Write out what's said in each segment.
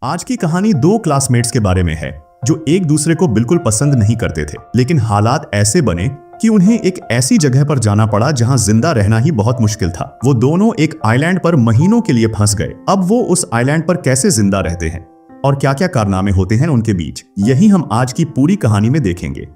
आज की कहानी दो क्लासमेट्स के बारे में है जो एक दूसरे को बिल्कुल पसंद नहीं करते थे, लेकिन हालात ऐसे बने कि उन्हें एक ऐसी जगह पर जाना पड़ा जहां जिंदा रहना ही बहुत मुश्किल था। वो दोनों एक आइलैंड पर महीनों के लिए फंस गए। अब वो उस आइलैंड पर कैसे जिंदा रहते हैं और क्या क्या कारनामे होते हैं उनके बीच, यही हम आज की पूरी कहानी में देखेंगे।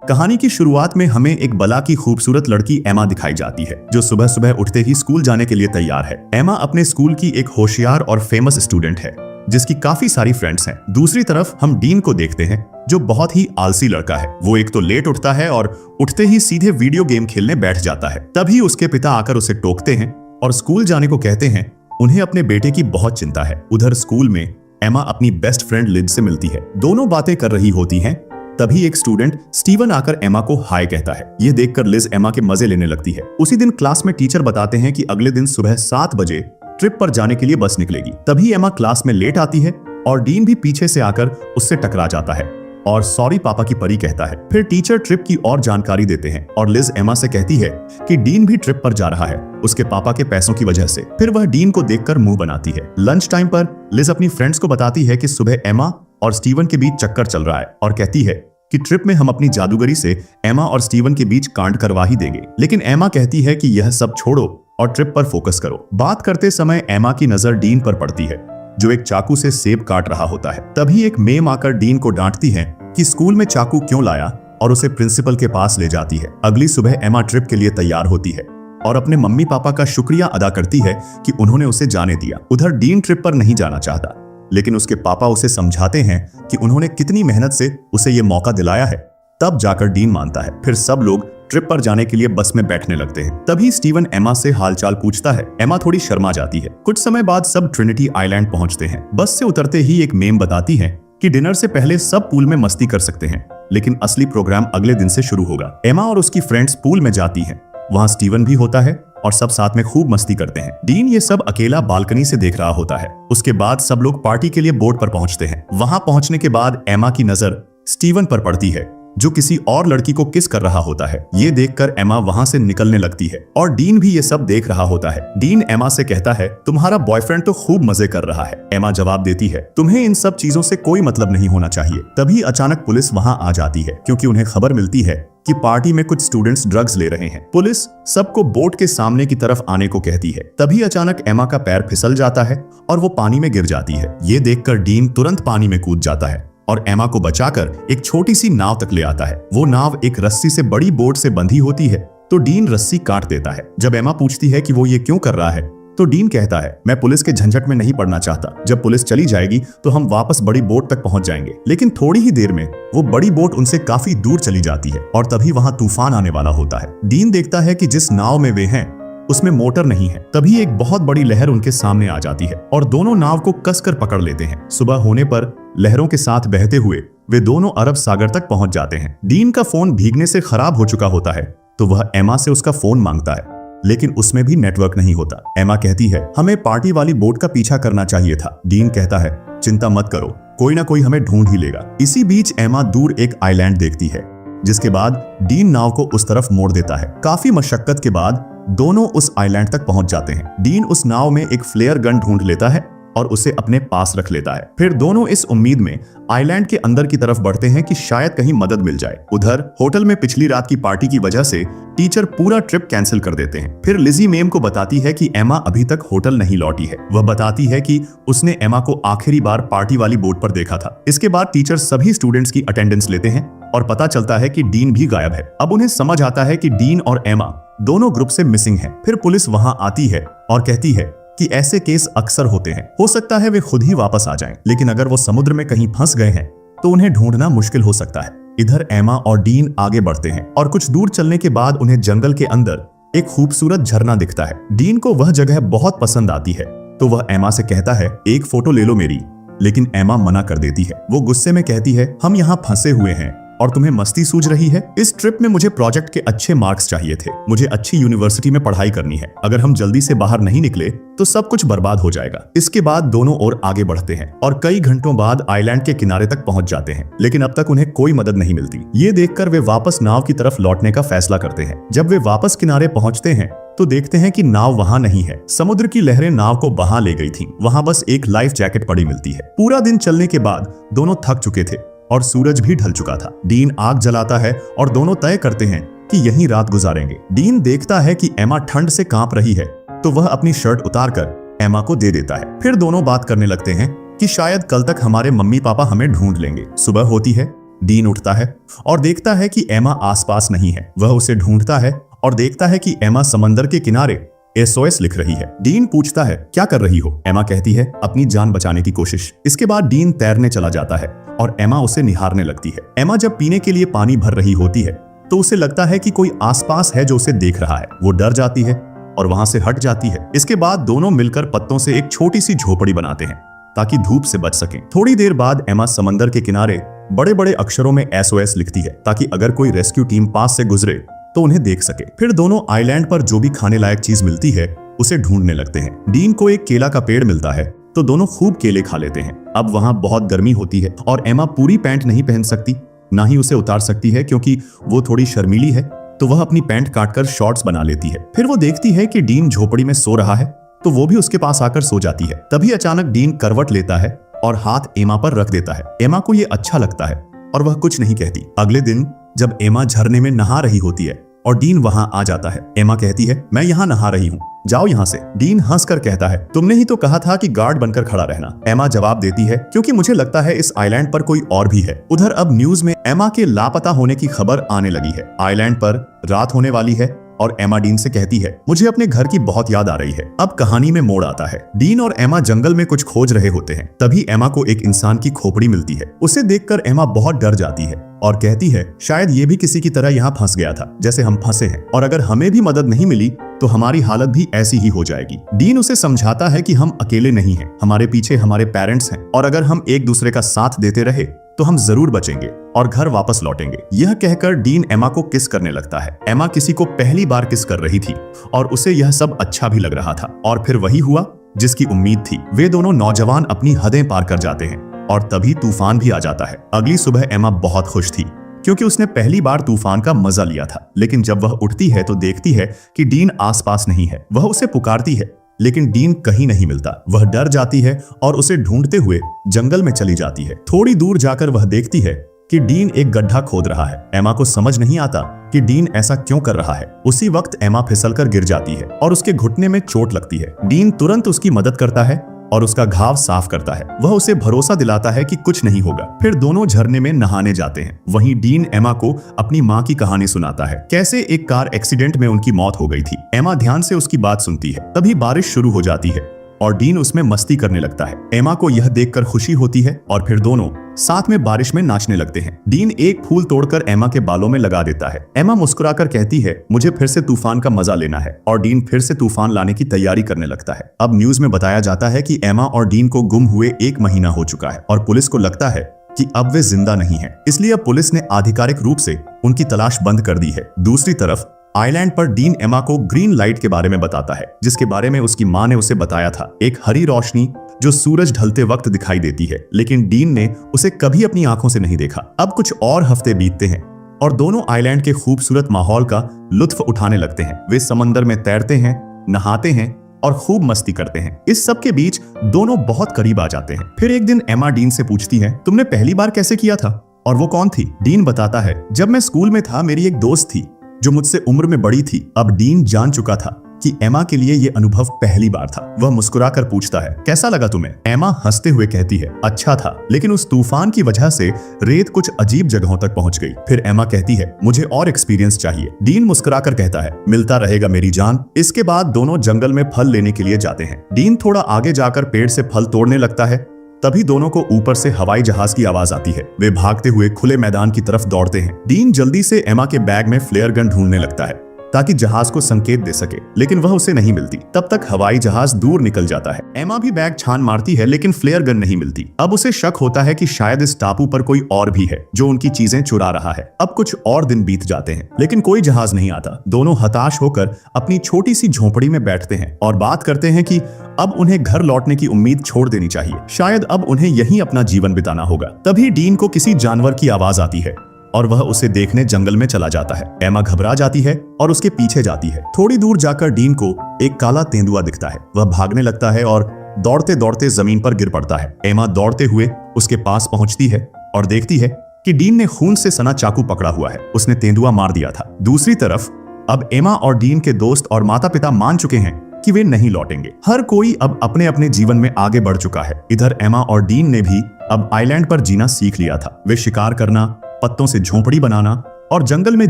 कहानी की शुरुआत में हमें एक बला की खूबसूरत लड़की एमा दिखाई जाती है जो सुबह सुबह उठते ही स्कूल जाने के लिए तैयार है। एमा अपने स्कूल की एक होशियार और फेमस स्टूडेंट है जिसकी काफी सारी फ्रेंड्स हैं। दूसरी तरफ हम डीन को देखते हैं जो बहुत ही आलसी लड़का है। वो एक तो लेट उठता है और उठते ही सीधे वीडियो गेम खेलने बैठ जाता है। तभी उसके पिता आकर उसे टोकते हैं और स्कूल जाने को कहते हैं। उन्हें अपने बेटे की बहुत चिंता है। उधर स्कूल में एमा अपनी बेस्ट फ्रेंड लिज से मिलती है। दोनों बातें कर रही होती हैं। तभी एक स्टूडेंट स्टीवन आकर एमा को हाय कहता है। ये देखकर लिज एमा के मजे लेने लगती है। उसी दिन क्लास में टीचर बताते हैं कि अगले दिन सुबह 7 बजे ट्रिप पर जाने के लिए बस निकलेगी। तभी एमा क्लास में लेट आती है और डीन भी पीछे से आकर उससे टकरा जाता है और सॉरी पापा की परी कहता है। फिर टीचर ट्रिप की और जानकारी देते हैं और लिज एमा से कहती है कि डीन भी ट्रिप पर जा रहा है उसके पापा के पैसों की वजह से। फिर वह डीन को देखकर मुंह बनाती है। लंच टाइम पर लिज अपनी फ्रेंड्स को बताती है कि सुबह एमा और स्टीवन के बीच चक्कर चल रहा है और कहती है कि ट्रिप में हम अपनी जादूगरी से एमा और स्टीवन के बीच कांड करवा ही देंगे। लेकिन एमा कहती है कि यह सब छोड़ो और ट्रिप पर फोकस करो। बात करते समय एमा की नजर डीन पर पड़ती है जो एक चाकू से सेब काट रहा होता है। तभी एक मेम आकर डीन को डांटती है कि स्कूल में चाकू क्यों लाया और उसे प्रिंसिपल के पास ले जाती है। अगली सुबह एमा ट्रिप के लिए तैयार होती है और अपने मम्मी पापा का शुक्रिया अदा करती है कि उन्होंने उसे जाने दिया। उधर डीन ट्रिप पर नहीं जाना चाहता, लेकिन उसके पापा उसे समझाते हैं कि उन्होंने कितनी मेहनत से उसे ये मौका दिलाया है। तब जाकर डीन मानता है। फिर सब लोग ट्रिप पर जाने के लिए बस में बैठने लगते हैं। तभी स्टीवन एमा से हालचाल पूछता है। एमा थोड़ी शर्मा जाती है। कुछ समय बाद सब ट्रिनिटी आइलैंड पहुंचते हैं। बस से उतरते ही एक मेम बताती है कि डिनर से पहले सब पूल में मस्ती कर सकते हैं, लेकिन असली प्रोग्राम अगले दिन से शुरू होगा। एमा और उसकी फ्रेंड्स पूल में जाती हैं। वहां स्टीवन भी होता है और सब साथ में खूब मस्ती करते हैं। डीन ये सब अकेला बालकनी से देख रहा होता है। उसके बाद सब लोग पार्टी के लिए बोट पर पहुंचते हैं। वहां पहुंचने के बाद एमा की नजर स्टीवन पर पड़ती है जो किसी और लड़की को किस कर रहा होता है। ये देखकर एमा वहां से निकलने लगती है और डीन भी ये सब देख रहा होता है। डीन एमा से कहता है, तुम्हारा बॉयफ्रेंड तो खूब मजे कर रहा है। एमा जवाब देती है, तुम्हें इन सब चीजों से कोई मतलब नहीं होना चाहिए। तभी अचानक पुलिस वहां आ जाती है क्योंकि उन्हें खबर मिलती है कि पार्टी में कुछ स्टूडेंट्स ड्रग्स ले रहे हैं। पुलिस सबको बोट के सामने की तरफ आने को कहती है। तभी अचानक एमा का पैर फिसल जाता है और वो पानी में गिर जाती है। ये देखकर डीन तुरंत पानी में कूद जाता है और एमा को बचाकर एक छोटी सी नाव तक ले आता है। वो नाव एक रस्सी से बड़ी बोट से बंधी होती है तो डीन रस्सी काट देता है। जब एमा पूछती है कि वो ये क्यों कर रहा है तो डीन कहता है, मैं पुलिस के झंझट में नहीं पड़ना चाहता। जब पुलिस चली जाएगी तो हम वापस बड़ी बोट तक पहुंच जाएंगे। लेकिन थोड़ी ही देर में वो बड़ी बोट उनसे काफी दूर चली जाती है और तभी वहां तूफान आने वाला होता है। डीन देखता है कि जिस नाव में वे हैं उसमें मोटर नहीं है। तभी एक बहुत बड़ी लहर उनके सामने आ जाती है और दोनों नाव को कसकर पकड़ लेते हैं। सुबह होने पर लहरों के साथ बहते हुए वे दोनों अरब सागर तक पहुंच जाते हैं। डीन का फोन भीगने से खराब हो चुका होता है तो वह एमा से उसका फोन मांगता है, लेकिन उसमें भी नेटवर्क नहीं होता। एमा कहती है, हमें पार्टी वाली बोट का पीछा करना चाहिए था। डीन कहता है, चिंता मत करो, कोई ना कोई हमें ढूंढ ही लेगा। इसी बीच एमा दूर एक आइलैंड देखती है जिसके बाद डीन नाव को उस तरफ मोड़ देता है। काफी मशक्कत के बाद दोनों उस आइलैंड तक पहुंच जाते हैं। डीन उस नाव में एक फ्लेयर गन ढूंढ लेता है और उसे अपने पास रख लेता है। फिर दोनों इस उम्मीद में आइलैंड के अंदर की तरफ बढ़ते हैं कि शायद कहीं मदद मिल जाए। उधर होटल में पिछली रात की पार्टी की वजह से टीचर पूरा ट्रिप कैंसिल कर देते हैं। फिर लिजी मेम को बताती है कि एमा अभी तक होटल नहीं लौटी है। वह बताती है कि उसने एमा को आखिरी बार पार्टी वाली बोट पर देखा था। इसके बाद टीचर सभी स्टूडेंट्स की अटेंडेंस लेते हैं और पता चलता है कि डीन भी गायब है। अब उन्हें समझ आता है कि डीन और एमा दोनों ग्रुप से मिसिंग हैं। फिर पुलिस वहां आती है और कहती है कि ऐसे केस अक्सर होते हैं, हो सकता है वे खुद ही वापस आ जाएं, लेकिन अगर वो समुद्र में कहीं फंस गए हैं तो उन्हें ढूंढना मुश्किल हो सकता है। इधर एमा और डीन आगे बढ़ते हैं और कुछ दूर चलने के बाद उन्हें जंगल के अंदर एक खूबसूरत झरना दिखता है। डीन को वह जगह बहुत पसंद आती है तो वह एमा से कहता है, एक फोटो ले लो मेरी, लेकिन एमा मना कर देती है। वो गुस्से में कहती है, हम यहाँ फंसे हुए हैं और तुम्हें मस्ती सूझ रही है। इस ट्रिप में मुझे प्रोजेक्ट के अच्छे मार्क्स चाहिए थे। मुझे अच्छी यूनिवर्सिटी में पढ़ाई करनी है। अगर हम जल्दी से बाहर नहीं निकले तो सब कुछ बर्बाद हो जाएगा। इसके बाद दोनों और आगे बढ़ते हैं और कई घंटों बाद आइलैंड के किनारे तक पहुंच जाते हैं, लेकिन अब तक उन्हें कोई मदद नहीं मिलती। ये देखकर वे वापस नाव की तरफ लौटने का फैसला करते हैं। जब वे वापस किनारे पहुंचते हैं तो देखते हैं कि नाव वहां नहीं है। समुद्र की लहरें नाव को बहा ले गई थीं। वहां बस एक लाइफ जैकेट पड़ी मिलती है। पूरा दिन चलने के बाद दोनों थक चुके थे और सूरज भी ढल चुका था। डीन आग जलाता है और दोनों तय करते हैं कि यहीं रात गुजारेंगे। डीन देखता है कि एमा ठंड से कांप रही है तो वह अपनी शर्ट उतारकर एमा को दे देता है। फिर दोनों बात करने लगते हैं कि शायद कल तक हमारे मम्मी पापा हमें ढूंढ लेंगे। सुबह होती है, डीन उठता है और देखता है कि एमा आसपास नहीं है। वह उसे ढूंढता है और देखता है कि एमा समंदर के किनारे SOS लिख रही है। डीन पूछता है, क्या कर रही हो? एमा कहती है, अपनी जान बचाने की कोशिश। इसके बाद डीन तैरने चला जाता है और एमा उसे निहारने लगती है। एमा जब पीने के लिए पानी भर रही होती है तो उसे लगता है कि कोई आसपास है जो उसे देख रहा है। वो डर जाती है और वहां से हट जाती है। इसके बाद दोनों मिलकर पत्तों से एक छोटी सी झोपड़ी बनाते हैं ताकि धूप से बच सकें। थोड़ी देर बाद एमा समंदर के किनारे बड़े बड़े अक्षरों में SOS लिखती है ताकि अगर कोई रेस्क्यू टीम पास से गुजरे तो उन्हें देख सके। फिर दोनों आइलैंड पर जो भी खाने लायक चीज मिलती है उसे ढूंढने लगते हैं। डीन को एक केला का पेड़ मिलता है तो दोनों खूब केले खा लेते हैं। अब वहां बहुत गर्मी होती है और एमा पूरी पैंट नहीं पहन सकती, ना ही उसे उतार सकती है क्योंकि वो थोड़ी शर्मीली है। तो वह अपनी पैंट काटकर शॉर्ट्स बना लेती है। फिर वो देखती है कि डीन झोपड़ी में सो रहा है तो वो भी उसके पास आकर सो जाती है। तभी अचानक डीन करवट लेता है और हाथ एमा पर रख देता है। एमा को ये अच्छा लगता है और वह कुछ नहीं कहती। अगले दिन जब एमा झरने में नहा रही होती है और डीन वहां आ जाता है, एमा कहती है, मैं यहाँ नहा रही हूँ, जाओ यहाँ से। डीन हंसकर कहता है, तुमने ही तो कहा था कि गार्ड बनकर खड़ा रहना। एमा जवाब देती है, क्योंकि मुझे लगता है इस आइलैंड पर कोई और भी है। उधर अब न्यूज में एमा के लापता होने की खबर आने लगी है। आइलैंड पर रात होने वाली है और एमा डीन से कहती है, मुझे अपने घर की बहुत याद आ रही है। अब कहानी में मोड़ आता है। डीन और एमा जंगल में कुछ खोज रहे होते हैं। तभी एमा को एक इंसान की खोपड़ी मिलती है। उसे देखकर एमा बहुत डर जाती है और कहती है, शायद ये भी किसी की तरह यहाँ फंस गया था जैसे हम फंसे हैं, और अगर हमें भी मदद नहीं मिली तो हमारी हालत भी ऐसी ही हो जाएगी। डीन उसे समझाता है कि हम अकेले नहीं हैं, हमारे पीछे हमारे पेरेंट्स हैं और अगर हम एक दूसरे का साथ देते रहे तो हम जरूर बचेंगे और घर वापस लौटेंगे। यह कहकर डीन एमा को किस करने लगता है। एमा किसी को पहली बार किस कर रही थी और उसे यह सब अच्छा भी लग रहा था और फिर वही हुआ जिसकी उम्मीद थी। वे दोनों नौजवान अपनी हदें पार कर जाते हैं और तभी तूफान भी आ जाता है। अगली सुबह एमा बहुत खुश थी क्योंकि उसने पहली बार तूफान का मजा लिया था। लेकिन जब वह उठती है तो देखती है कि डीन आसपास नहीं है। वह उसे पुकारती है लेकिन डीन कहीं नहीं मिलता। वह डर जाती है और उसे ढूंढते हुए जंगल में चली जाती है। थोड़ी दूर जाकर वह देखती है कि डीन एक गड्ढा खोद रहा है। एमा को समझ नहीं आता कि डीन ऐसा क्यों कर रहा है। उसी वक्त एमा फिसलकर गिर जाती है और उसके घुटने में चोट लगती है। डीन तुरंत उसकी मदद करता है और उसका घाव साफ करता है। वह उसे भरोसा दिलाता है कि कुछ नहीं होगा। फिर दोनों झरने में नहाने जाते हैं। वहीं डीन एमा को अपनी माँ की कहानी सुनाता है, कैसे एक कार एक्सीडेंट में उनकी मौत हो गई थी। एमा ध्यान से उसकी बात सुनती है। तभी बारिश शुरू हो जाती है और डीन उसमें मस्ती करने लगता है। एमा को यह देखकर खुशी होती है और फिर दोनों साथ में बारिश में नाचने लगते हैं। डीन एक फूल तोड़कर एमा के बालों में लगा देता है। एमा मुस्कुराकर कहती है, मुझे फिर से तूफान का मजा लेना है, और डीन फिर से तूफान लाने की तैयारी करने लगता है। अब न्यूज में बताया जाता है कि एमा और डीन को गुम हुए 1 महीना हो चुका है और पुलिस को लगता है कि अब वे जिंदा नहीं है, इसलिए अब पुलिस ने आधिकारिक रूप से उनकी तलाश बंद कर दी है। दूसरी तरफ आइलैंड पर डीन एमा को ग्रीन लाइट के बारे में बताता है, जिसके बारे में उसकी माँ ने उसे बताया था। एक हरी रोशनी जो सूरज ढलते वक्त दिखाई देती है, लेकिन डीन ने उसे कभी अपनी आंखों से नहीं देखा। अब कुछ और हफ्ते बीतते हैं और दोनों आइलैंड के खूबसूरत माहौल का लुत्फ उठाने लगते हैं। वे समंदर में तैरते हैं, नहाते हैं और खूब मस्ती करते हैं। इस सब के बीच दोनों बहुत करीब आ जाते हैं। फिर एक दिन एमा डीन से पूछती है, तुमने पहली बार कैसे किया था और वो कौन थी? डीन बताता है, जब मैं स्कूल में था मेरी एक दोस्त थी जो मुझसे उम्र में बड़ी थी। अब डीन जान चुका था कि एमा के लिए ये अनुभव पहली बार था। वह मुस्कुराकर पूछता है, कैसा लगा तुम्हें? एमा हंसते हुए कहती है, अच्छा था, लेकिन उस तूफान की वजह से रेत कुछ अजीब जगहों तक पहुंच गई। फिर एमा कहती है, मुझे और एक्सपीरियंस चाहिए। डीन मुस्कुराकर कहता है, मिलता रहेगा मेरी जान। इसके बाद दोनों जंगल में फल लेने के लिए जाते हैं। डीन थोड़ा आगे जाकर पेड़ से फल तोड़ने लगता है। तभी दोनों को ऊपर से हवाई जहाज की आवाज आती है। वे भागते हुए खुले मैदान की तरफ दौड़ते हैं। डीन जल्दी से एमा के बैग में फ्लेयर गन ढूंढने लगता है ताकि जहाज को संकेत दे सके, लेकिन वह उसे नहीं मिलती। तब तक हवाई जहाज दूर निकल जाता है। एमा भी बैग छान मारती है, लेकिन फ्लेयर गन नहीं मिलती। अब उसे शक होता है कि शायद इस टापू पर कोई और भी है जो उनकी चीजें चुरा रहा है। अब कुछ और दिन बीत जाते हैं, लेकिन कोई जहाज नहीं आता। दोनों हताश होकर अपनी छोटी सी झोपड़ी में बैठते हैं और बात करते हैं कि अब उन्हें घर लौटने की उम्मीद छोड़ देनी चाहिए। शायद अब उन्हें यहीं अपना जीवन बिताना होगा। तभी डीन को किसी जानवर की आवाज आती है और वह उसे देखने जंगल में चला जाता है। एमा घबरा जाती है और उसके पीछे जाती है। थोड़ी दूर जाकर डीन को एक काला तेंदुआ दिखता है। वह भागने लगता है और दौड़ते दौड़ते जमीन पर गिर पड़ता है। एमा दौड़ते हुए उसके पास पहुंचती है और देखती है कि डीन ने खून से सना चाकू पकड़ा हुआ है। उसने तेंदुआ मार दिया था। दूसरी तरफ अब एमा और डीन के दोस्त और माता पिता मान चुके हैं कि वे नहीं लौटेंगे। हर कोई अब अपने अपने जीवन में आगे बढ़ चुका है। इधर एमा और डीन ने भी अब आइलैंड पर जीना सीख लिया था। वे शिकार करना, पत्तों से झोंपड़ी बनाना और जंगल में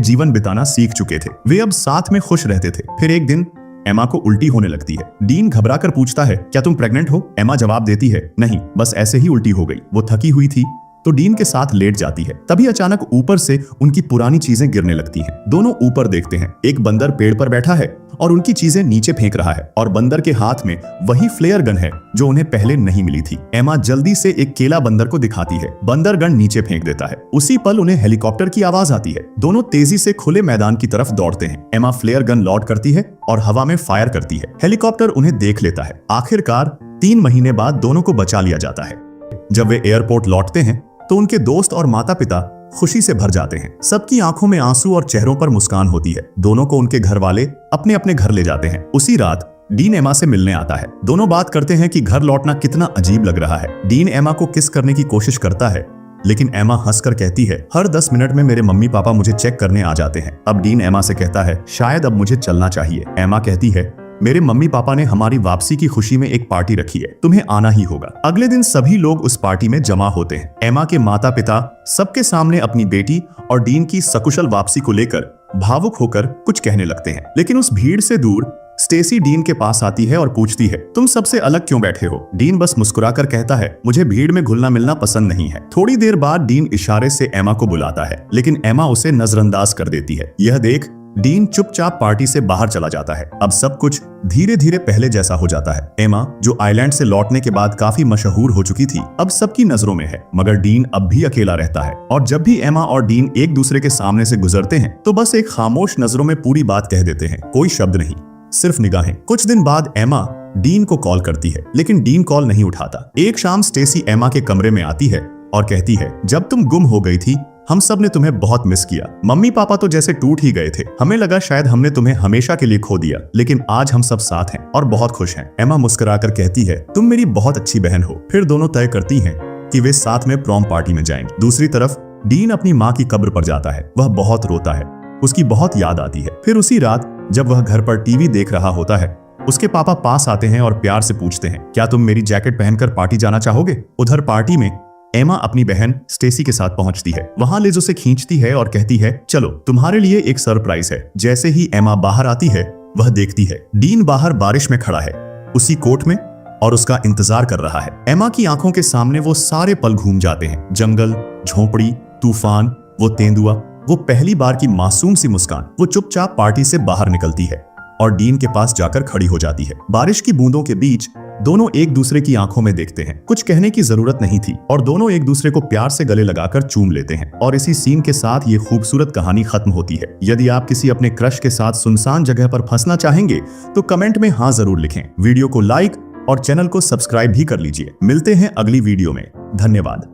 जीवन बिताना सीख चुके थे। वे अब साथ में खुश रहते थे। फिर एक दिन एमा को उल्टी होने लगती है। डीन घबराकर पूछता है, क्या तुम प्रेग्नेंट हो? एमा जवाब देती है, नहीं, बस ऐसे ही उल्टी हो गई। वो थकी हुई थी तो डीन के साथ लेट जाती है। तभी अचानक ऊपर से उनकी पुरानी चीजें गिरने लगती हैं। दोनों ऊपर देखते हैं। एक बंदर पेड़ पर बैठा है और उनकी चीजें नीचे फेंक रहा है और बंदर के हाथ में वही फ्लेयर गन है जो उन्हें पहले नहीं मिली थी। एमा जल्दी से एक केला बंदर को दिखाती है। बंदर गन नीचे फेंक देता है। उसी पल उन्हें हेलीकॉप्टर की आवाज आती है। दोनों तेजी से खुले मैदान की तरफ दौड़ते हैं। एमा फ्लेयर गन लॉड करती है और हवा में फायर करती है। हेलीकॉप्टर उन्हें देख लेता है। आखिरकार 3 महीने बाद दोनों को बचा लिया जाता है। जब वे एयरपोर्ट लौटते हैं तो उनके दोस्त और माता पिता खुशी से भर जाते हैं। सबकी आंखों में आंसू और चेहरों पर मुस्कान होती है। दोनों को उनके घर वाले अपने अपने घर ले जाते हैं। उसी रात डीन एमा से मिलने आता है। दोनों बात करते हैं कि घर लौटना कितना अजीब लग रहा है। डीन एमा को किस करने की कोशिश करता है, लेकिन एमा हंसकर कहती है, हर 10 मिनट में मेरे मम्मी पापा मुझे चेक करने आ जाते हैं। अब डीन एमा से कहता है, शायद अब मुझे चलना चाहिए। एमा कहती है, मेरे मम्मी पापा ने हमारी वापसी की खुशी में एक पार्टी रखी है, तुम्हें आना ही होगा। अगले दिन सभी लोग उस पार्टी में जमा होते हैं। एमा के माता पिता सबके सामने अपनी बेटी और डीन की सकुशल वापसी को लेकर भावुक होकर कुछ कहने लगते हैं। लेकिन उस भीड़ से दूर स्टेसी डीन के पास आती है और पूछती है, तुम सबसे अलग क्यों बैठे हो? डीन बस मुस्कुराकर कहता है, मुझे भीड़ में घुलना मिलना पसंद नहीं है। थोड़ी देर बाद डीन इशारे से एमा को बुलाता है, लेकिन एमा उसे नजरअंदाज कर देती है। यह देख डीन चुपचाप पार्टी से बाहर चला जाता है। अब सब कुछ धीरे धीरे पहले जैसा हो जाता है। एमा, जो आइलैंड से लौटने के बाद काफी मशहूर हो चुकी थी, अब सबकी नजरों में है। मगर डीन अब भी अकेला रहता है और जब भी एमा और डीन एक दूसरे के सामने से गुजरते हैं तो बस एक खामोश नजरों में पूरी बात कह देते हैं। कोई शब्द नहीं, सिर्फ निगाहें। कुछ दिन बाद एमा डीन को कॉल करती है, लेकिन डीन कॉल नहीं उठाता। एक शाम स्टेसी एमा के कमरे में आती है और कहती है, जब तुम गुम हो गई थी हम सब ने तुम्हें बहुत मिस किया। मम्मी पापा तो जैसे टूट ही गए थे। हमें लगा शायद हमने तुम्हें हमेशा के लिए खो दिया, लेकिन आज हम सब साथ हैं और बहुत खुश हैं। एमा मुस्कुराकर कहती है, तुम मेरी बहुत अच्छी बहन हो। फिर दोनों तय करती हैं कि वे साथ में प्रॉम पार्टी में जाएंगे। दूसरी तरफ डीन अपनी माँ की कब्र पर जाता है। वह बहुत रोता है, उसकी बहुत याद आती है। फिर उसी रात जब वह घर पर टीवी देख रहा होता है, उसके पापा पास आते हैं और प्यार से पूछते हैं, क्या तुम मेरी जैकेट पहनकर पार्टी जाना चाहोगे? उधर पार्टी में एमा अपनी बहन स्टेसी के साथ पहुंचती है। वहां लिज उसे खींचती है और कहती है, चलो तुम्हारे लिए एक सरप्राइज है। जैसे ही एमा बाहर आती है, वह देखती है डीन बाहर बारिश में खड़ा है, उसी कोट में, और उसका इंतजार कर रहा है। एमा की आंखों के सामने वो सारे पल घूम जाते हैं। जंगल, झोंपड़ी, तूफान, वो तेंदुआ, वो पहली बार की मासूम सी मुस्कान। वो चुपचाप पार्टी से बाहर निकलती है और डीन के पास जाकर खड़ी हो जाती है। बारिश की बूंदों के बीच दोनों एक दूसरे की आंखों में देखते हैं। कुछ कहने की जरूरत नहीं थी और दोनों एक दूसरे को प्यार से गले लगाकर चूम लेते हैं। और इसी सीन के साथ ये खूबसूरत कहानी खत्म होती है। यदि आप किसी अपने क्रश के साथ सुनसान जगह पर फंसना चाहेंगे तो कमेंट में हाँ जरूर लिखें। वीडियो को लाइक और चैनल को सब्सक्राइब भी कर लीजिए। मिलते हैं अगली वीडियो में। धन्यवाद।